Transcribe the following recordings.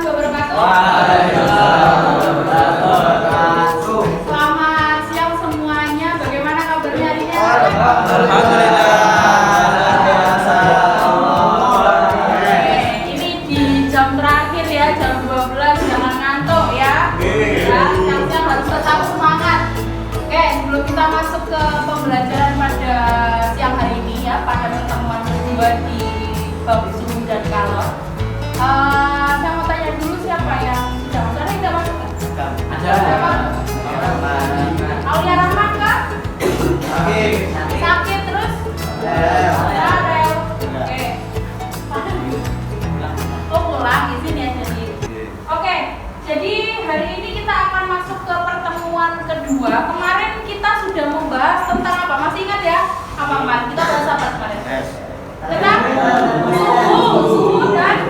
wabarakatuh. Waalaikumsalam warahmatullahi wabarakatuh. Selamat siang semuanya. Bagaimana kabarnya hari ini? Alhamdulillah. Ini di jam terakhir ya, jam 12. Jangan ngantuk ya. Siang-siang harus tetap semangat. Oke, sebelum kita masuk ke pembelajaran pada siang hari ini ya, pada pertemuan kedua di bab suhu dan kalor. Saya mau tanya dulu siapa yang sudah masuk? Ada yang tidak masuk? Siapa? Aulia Rahman kah? Sakit terus? Rel. Oke. Oh pulang izin ya jadi. Oke, jadi hari ini kita akan masuk ke pertemuan kedua. Kemarin kita sudah membahas tentang apa? Masih ingat ya? Apa kemarin? Kita bahas apa kemarin? Tentang suhu dan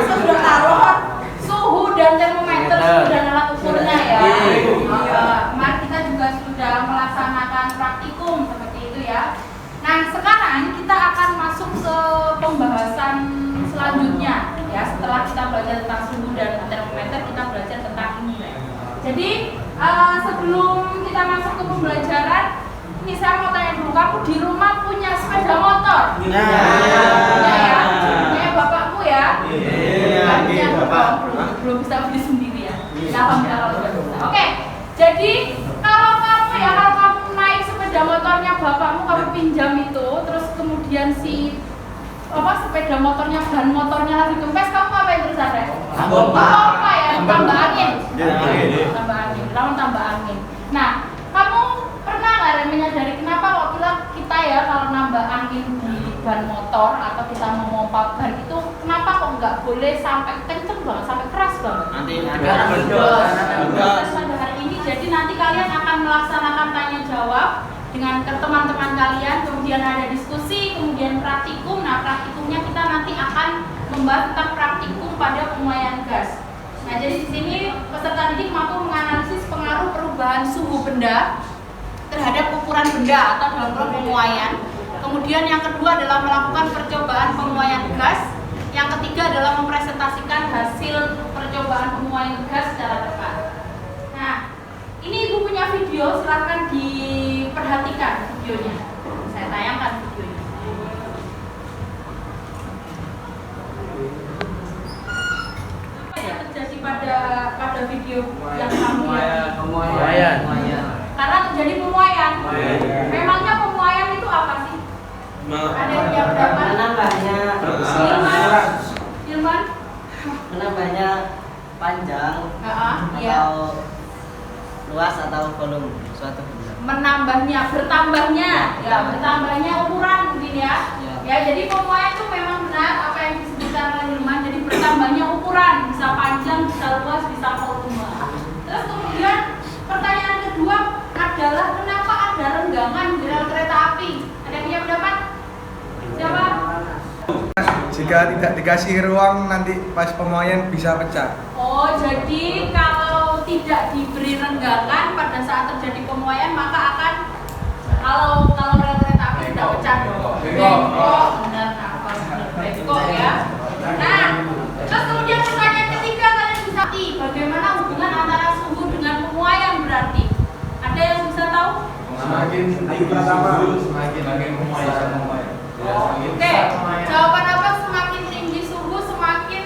sudah kalor, suhu dan termometer, suhu dan alat ukurnya ya. Kemarin kita juga sudah melaksanakan praktikum seperti itu ya. Nah sekarang kita akan masuk ke pembahasan selanjutnya ya. Setelah kita belajar tentang suhu dan termometer, kita belajar tentang ini. Jadi sebelum kita masuk ke pembelajaran, ini saya mau tanya dulu, kamu di rumah punya sepeda motor? Punya ya? Punya bapakmu ya? Punya bapak. Belum bisa beli sendiri ya? Alhamdulillah kalau sudah bisa. Oke, jadi kalau kamu naik sepeda motornya bapakmu, kamu pinjam itu, terus kemudian sepeda motornya, ban motornya lagi kempes, kamu ngapain terus ada? Apa ya? Tambah angin. Tambah angin. Nah, kamu pernah nggak menyadari kenapa kok kita ya kalau nambah angin di ban motor atau kita mau mompa ban itu kenapa kok nggak boleh sampai kenceng banget, sampai keras banget? Nanti pada hari ini, jadi nanti kalian akan melaksanakan tanya jawab dengan teman-teman kalian, kemudian ada diskusi, kemudian praktikum. Nah praktikumnya kita nanti akan membahas tentang praktikum pada pemuaian gas. Nah jadi di sini peserta didik mampu menganalisis pengaruh perubahan suhu benda terhadap ukuran benda atau dalam proses pemuaian. Kemudian yang kedua adalah melakukan percobaan pemuaian gas. Yang ketiga adalah mempresentasikan hasil percobaan pemuaian gas secara tepat. Nah, ini ibu punya video, silahkan diperhatikan videonya. Saya tayangkan videonya. Yang terjadi pada video yang kami lihat. Pemuaian. Karena terjadi pemuaian. Memangnya pemuaian itu apa sih? Ada yang berapa? Menambahnya Ilman? menambahnya panjang Iya. atau luas atau volume suatu benda. Bertambahnya ukuran mungkin ya. Ya. Ya, jadi pemuaian itu memang benar apa yang disebutkan oleh Ilman. Jadi bertambahnya ukuran, bisa panjang, bisa luas, bisa volume. Terus kemudian pertanyaan kedua adalah kenapa ada renggangan di rel kereta api? Ada yang punya pendapat? Siapa? Jika tidak dikasih ruang nanti pas pemuaian bisa pecah. Oh, jadi kalau tidak diberi renggangan pada saat terjadi pemuaian maka akan kalau rel kereta api tidak pecah dong. Bengkok, benar bengkok ya. Nah, terus kemudian pertanyaan ketiga kalian bisa bagaimana hubungan antara suhu dengan pemuaian berarti? Ada yang bisa tahu? Semakin tinggi suhu, semakin pemuaian. Oke, jawaban apa? Semakin tinggi suhu semakin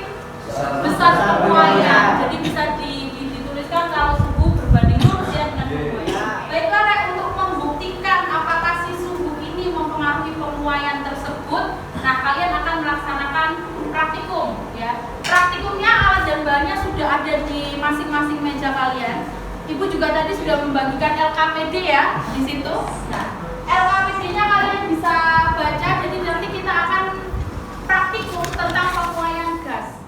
besar pemuaian. Jadi bisa dituliskan kalau suhu berbanding lurus ya dengan pemuaian. Baiklah, Rek, untuk membuktikan apakah si suhu ini mempengaruhi pemuaian tersebut, nah kalian akan melaksanakan praktikum ya. Praktikumnya alat dan bahannya sudah ada di masing-masing meja kalian. Ibu juga tadi sudah membagikan LKPD ya di situ. Nah, LKPD-nya kalian bisa baca. Jadi nanti kita akan praktikum tentang pemuaian gas.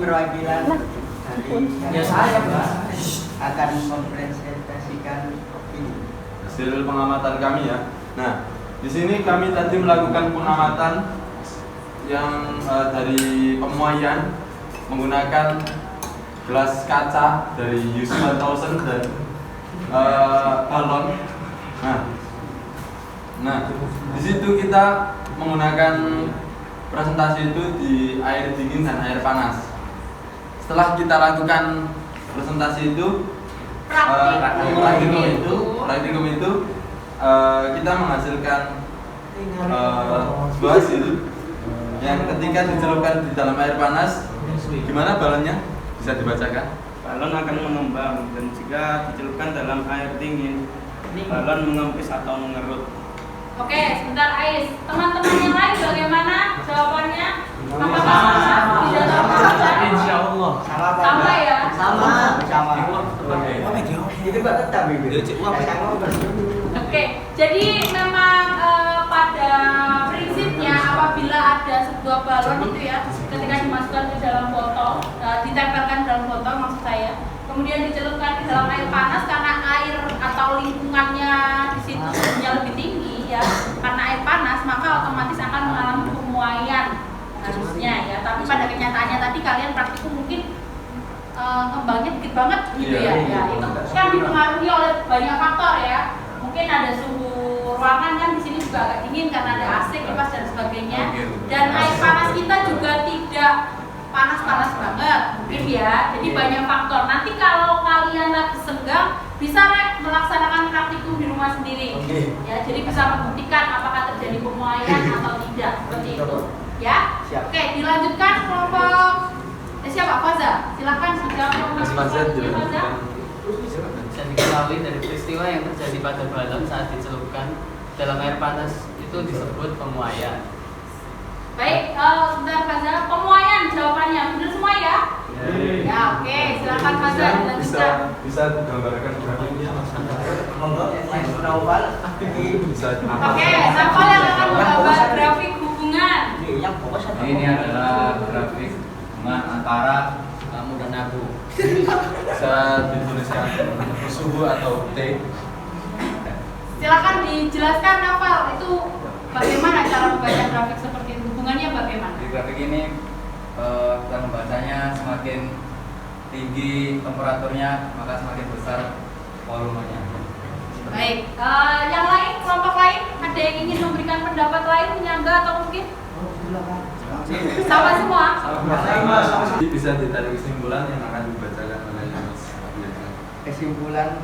perwakilan dari Ya saya, Pak. akan mempresentasikan ini. Hasil pengamatan kami ya. Nah, di sini kami tadi melakukan pengamatan yang dari pemuaian menggunakan gelas kaca dari US 1000 dan balon. Nah, di situ kita menggunakan presentasi itu di air dingin dan air panas. Setelah kita lakukan presentasi itu, praktikum itu kita menghasilkan sebuah hasil yang ketika dicelupkan di dalam air panas, gimana balonnya? Bisa dibacakan? Balon akan mengembang dan jika dicelupkan dalam air dingin, balon mengempis atau mengerut. Oke, sebentar Ais. Teman-teman yang lain bagaimana jawabannya? Apakah sama? Tidak sama? Insya Allah. Sama ya? Sama. Itu kok tetap itu. Oke, jadi memang pada prinsipnya apabila ada sebuah balon itu ya, ketika dimasukkan ke dalam botol, ditempelkan dalam botol maksud saya, kemudian dicelupkan di dalam air panas karena air atau lingkungannya di situ suhunya lebih tinggi ya, karena air panas maka otomatis akan mengalami pemuaian harusnya ya. Tapi pada kenyataannya tadi kalian praktikum mungkin kembangnya dikit banget gitu ya. Ya itu kan dipengaruhi oleh banyak faktor ya. Mungkin ada suhu ruangan kan di sini juga agak dingin karena ada AC, kipas dan sebagainya. Dan air panas kita juga tidak panas-panas banget mungkin ya. Jadi banyak faktor. Nanti kalau kalian lagi senggang bisa melaksanakan praktikum di rumah sendiri. Ya, jadi bisa membuktikan apakah terjadi pemuaian atau tidak seperti itu. Ya. Oke, dilanjutkan kelompok siapa? Faza. Silakan sudah Mas Faza dilanjutkan. Bisa diketahui dari peristiwa yang terjadi pada balon saat dicelupkan dalam air panas itu disebut pemuaian. Baik, sebentar Faza. Pemuaian jawabannya benar semua ya? Ya, oke. Silakan Faza dilanjutkan. Bisa digambarkan grafiknya Mas? Bisa. Oke, Nafal yang akan menggambar grafik hubungan. Ini adalah grafik hubungan antara kamu dan aku. Bisa dituliskan suhu atau T. Silakan dijelaskan Nafal, itu bagaimana cara membaca grafik seperti itu? Hubungannya bagaimana? Di grafik ini kita membacanya semakin tinggi temperaturnya maka semakin besar volumenya. Baik, yang lain, kelompok lain, ada yang ingin memberikan pendapat lain, menyangga atau mungkin? Sama semua? Jadi bisa ditarik kesimpulan yang akan dibacakan oleh Mas Abdul. Kesimpulan,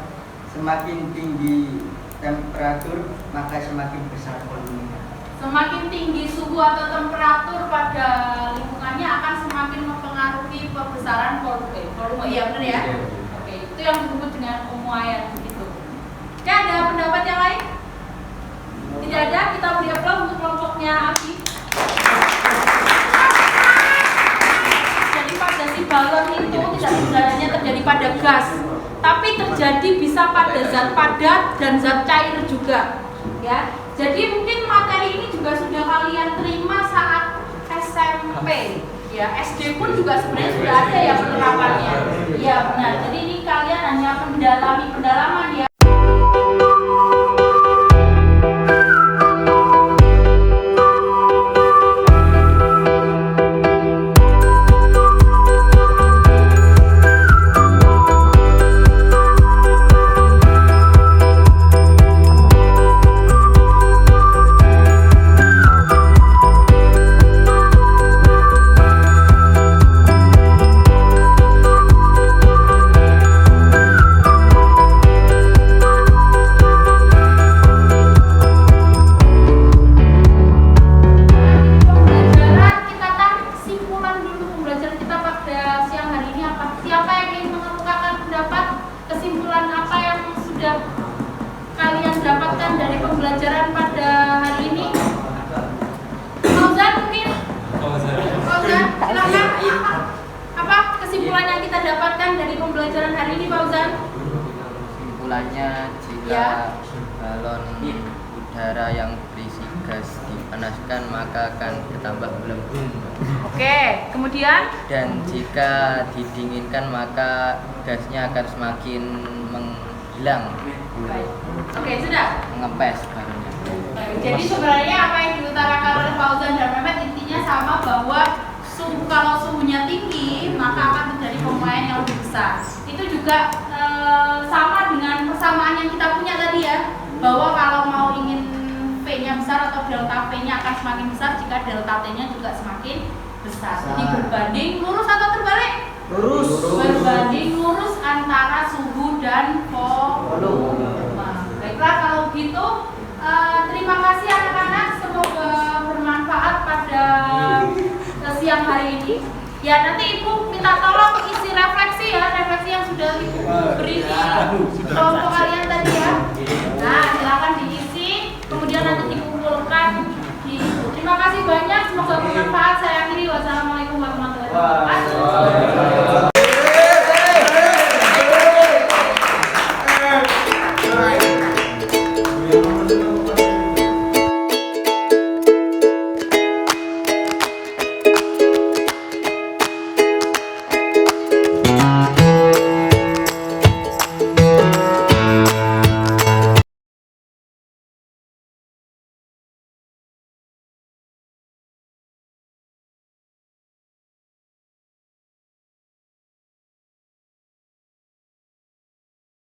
semakin tinggi temperatur maka semakin besar volumenya. Semakin tinggi suhu atau temperatur pada lingkungannya akan semakin mempengaruhi pembesaran volume. Iya benar ya? Oke, itu yang disebut dengan pemuaian begitu. Oke, ada pendapat yang lain? Tidak ada, kita beri aplaus untuk kelompoknya Abi. Jadi pada si balon itu tidak hanya terjadi pada gas, tapi terjadi bisa pada zat padat dan zat cair juga. Ya, jadi mungkin materi ini juga sudah kalian terima saat SMP. Ya, SD pun juga sebenarnya sudah ada ya penerapannya. Ya benar. Jadi ini kalian hanya pendalaman ya. udara yang berisi gas dipanaskan maka akan bertambah melembung. Oke, kemudian Dan jika didinginkan maka gasnya akan semakin menghilang, baik. Oke, sudah. mengempes barunya. Jadi sebenarnya apa yang diutarakan oleh Fauzan dan Mehmet intinya sama, bahwa kalau suhunya tinggi maka akan terjadi pemuaian yang lebih besar. Itu juga sama dengan persamaan yang kita punya tadi ya, bahwa kalau mau ingin V-nya besar atau delta V-nya akan semakin besar jika delta T-nya juga semakin besar. Jadi berbanding lurus atau terbalik? Lurus. Berbanding lurus antara suhu dan volume. Baiklah kalau gitu, terima kasih anak-anak, semoga bermanfaat pada siang hari ini. Ya nanti Ibu minta tolong isi refleksi ya, refleksi yang sudah Ibu beri di kelompok kalian tadi ya. Nah silakan diisi, kemudian nanti dikumpulkan di. Terima kasih banyak, semoga bermanfaat. Saya akhiri, wassalamualaikum warahmatullahi wabarakatuh.